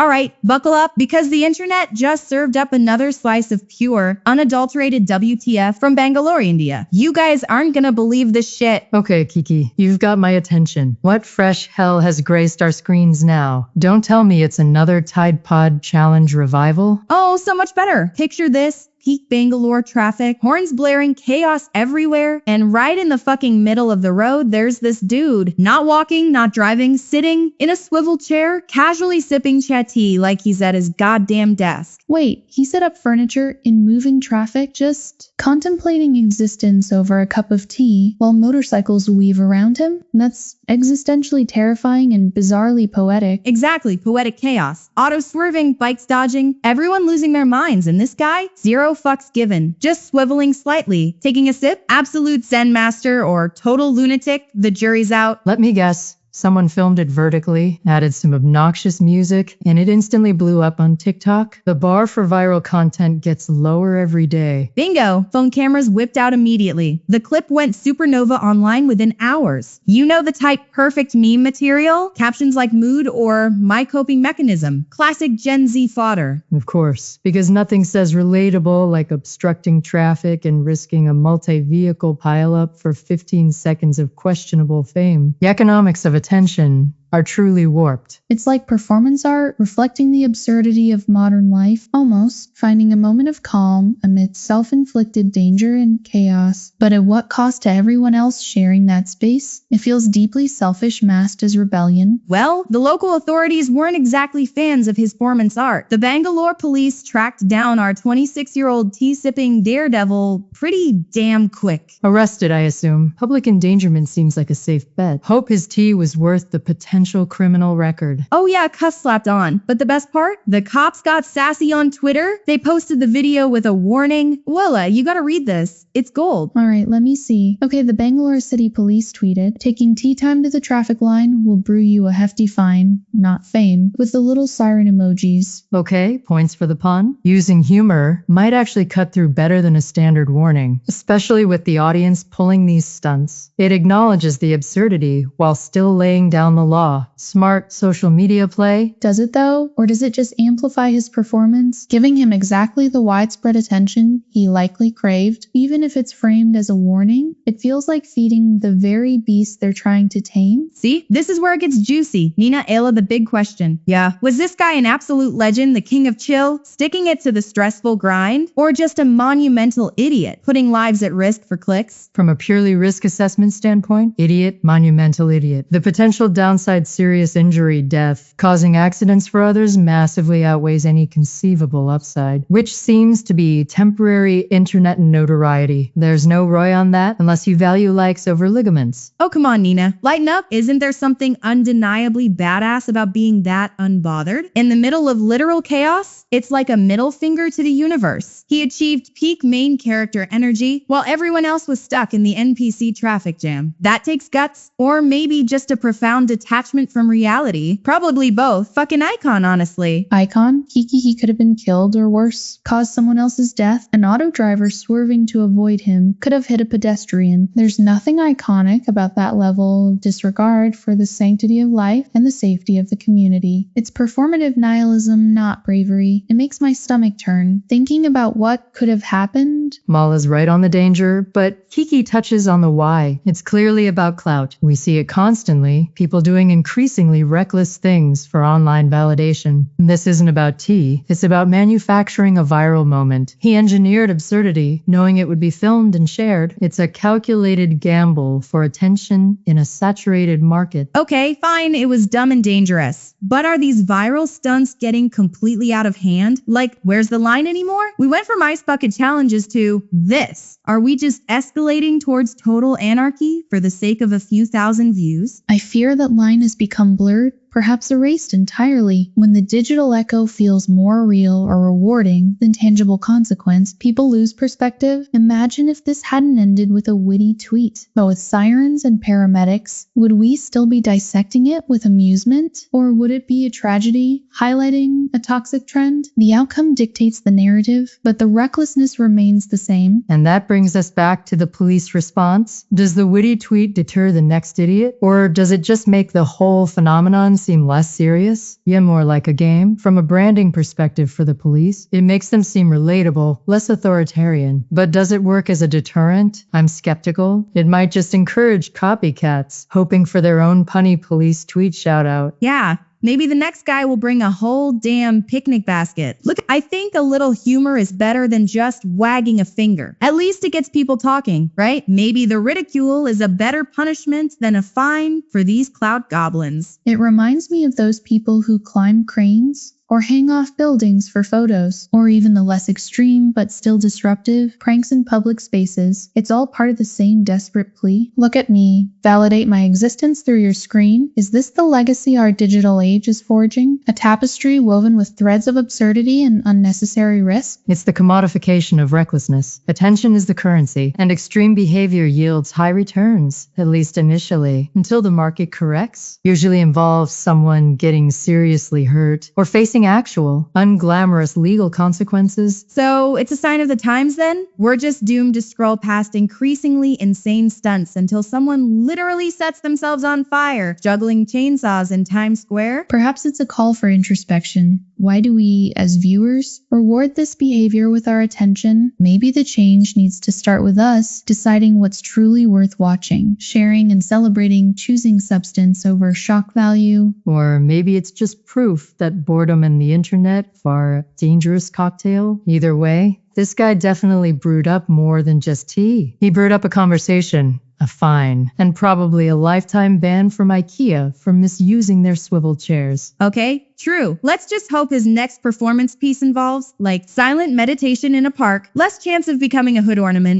All right, buckle up because the internet just served up another slice of pure, unadulterated WTF from Bangalore, India. You guys aren't gonna believe this shit. Okay, Kiki, you've got my attention. What fresh hell has graced our screens now? Don't tell me it's another Tide Pod Challenge revival? Oh, so much better. Picture this. Peak Bangalore traffic, horns blaring, chaos everywhere, and right in the fucking middle of the road, there's this dude, not walking, not driving, sitting in a swivel chair, casually sipping chai tea like he's at his goddamn desk. Wait, he set up furniture in moving traffic, just contemplating existence over a cup of tea while motorcycles weave around him? That's existentially terrifying and bizarrely poetic. Exactly, poetic chaos. Auto swerving, bikes dodging, everyone losing their minds, and this guy, zero fucks given, just swiveling slightly, taking a sip, absolute Zen master or total lunatic, the jury's out. Let me guess. Someone filmed it vertically, added some obnoxious music, and it instantly blew up on TikTok. The bar for viral content gets lower every day. Bingo! Phone cameras whipped out immediately. The clip went supernova online within hours. You know the type, perfect meme material? Captions like mood or my coping mechanism. Classic Gen Z fodder. Of course, because nothing says relatable like obstructing traffic and risking a multi-vehicle pileup for 15 seconds of questionable fame. The economics of attention are truly warped. It's like performance art reflecting the absurdity of modern life, almost finding a moment of calm amidst self-inflicted danger and chaos. But at what cost to everyone else sharing that space? It feels deeply selfish masked as rebellion. Well, the local authorities weren't exactly fans of his performance art. The Bangalore police tracked down our 26-year-old tea-sipping daredevil pretty damn quick. Arrested, I assume. Public endangerment seems like a safe bet. Hope his tea was worth the potential criminal record. Oh yeah, cuff slapped on. But the best part? The cops got sassy on Twitter. They posted the video with a warning. Willa, you gotta read this. It's gold. Alright, let me see. Okay, the Bangalore City Police tweeted, taking tea time to the traffic line will brew you a hefty fine, not fame, with the little siren emojis. Okay, points for the pun. Using humor might actually cut through better than a standard warning, especially with the audience pulling these stunts. It acknowledges the absurdity while still laying down the law. Smart social media play. Does it though? Or does it just amplify his performance, giving him exactly the widespread attention he likely craved? Even if it's framed as a warning, it feels like feeding the very beast they're trying to tame. See? This is where it gets juicy. Nina Ayla, the big question. Yeah. Was this guy an absolute legend, the king of chill, sticking it to the stressful grind? Or just a monumental idiot, putting lives at risk for clicks? From a purely risk assessment standpoint, idiot, monumental idiot. The potential downside serious injury, death, causing accidents for others massively outweighs any conceivable upside, which seems to be temporary internet notoriety. There's no ROI on that unless you value likes over ligaments. Oh, come on, Nina. Lighten up. Isn't there something undeniably badass about being that unbothered? In the middle of literal chaos, it's like a middle finger to the universe. He achieved peak main character energy while everyone else was stuck in the NPC traffic jam. That takes guts, or maybe just a profound detachment from reality. Probably both. Fucking icon, honestly. Icon? Kiki, he could have been killed or worse, caused someone else's death. An auto driver swerving to avoid him could have hit a pedestrian. There's nothing iconic about that level of disregard for the sanctity of life and the safety of the community. It's performative nihilism, not bravery. It makes my stomach turn, thinking about what could have happened. Mala's right on the danger, but Kiki touches on the why. It's clearly about clout. We see it constantly. People doing increasingly reckless things for online validation. This isn't about tea. It's about manufacturing a viral moment. He engineered absurdity, knowing it would be filmed and shared. It's a calculated gamble for attention in a saturated market. Okay, fine, it was dumb and dangerous. But are these viral stunts getting completely out of hand? Like, where's the line anymore? We went from ice bucket challenges to this. Are we just escalating towards total anarchy for the sake of a few thousand views? I fear that line has become blurred, perhaps erased entirely. When the digital echo feels more real or rewarding than tangible consequence, people lose perspective. Imagine if this hadn't ended with a witty tweet, but with sirens and paramedics. Would we still be dissecting it with amusement? Or would it be a tragedy, highlighting a toxic trend? The outcome dictates the narrative, but the recklessness remains the same. And that brings us back to the police response. Does the witty tweet deter the next idiot? Or does it just make the whole phenomenon seem less serious, yet more like a game. From a branding perspective for the police, it makes them seem relatable, less authoritarian. But does it work as a deterrent? I'm skeptical. It might just encourage copycats, hoping for their own punny police tweet shoutout. Yeah. Maybe the next guy will bring a whole damn picnic basket. Look, I think a little humor is better than just wagging a finger. At least it gets people talking, right? Maybe the ridicule is a better punishment than a fine for these clout goblins. It reminds me of those people who climb cranes or hang off buildings for photos, or even the less extreme but still disruptive pranks in public spaces. It's all part of the same desperate plea. Look at me. Validate my existence through your screen. Is this the legacy our digital age is forging? A tapestry woven with threads of absurdity and unnecessary risk? It's the commodification of recklessness. Attention is the currency, and extreme behavior yields high returns, at least initially, until the market corrects. Usually involves someone getting seriously hurt or facing actual, unglamorous legal consequences. So it's a sign of the times then? We're just doomed to scroll past increasingly insane stunts until someone literally sets themselves on fire, juggling chainsaws in Times Square? Perhaps it's a call for introspection. Why do we, as viewers, reward this behavior with our attention? Maybe the change needs to start with us deciding what's truly worth watching, sharing and celebrating, choosing substance over shock value. Or maybe it's just proof that boredom and the internet are a dangerous cocktail. Either way, this guy definitely brewed up more than just tea. He brewed up a conversation, a fine, and probably a lifetime ban from IKEA for misusing their swivel chairs. Okay, true. Let's just hope his next performance piece involves, like, silent meditation in a park, less chance of becoming a hood ornament,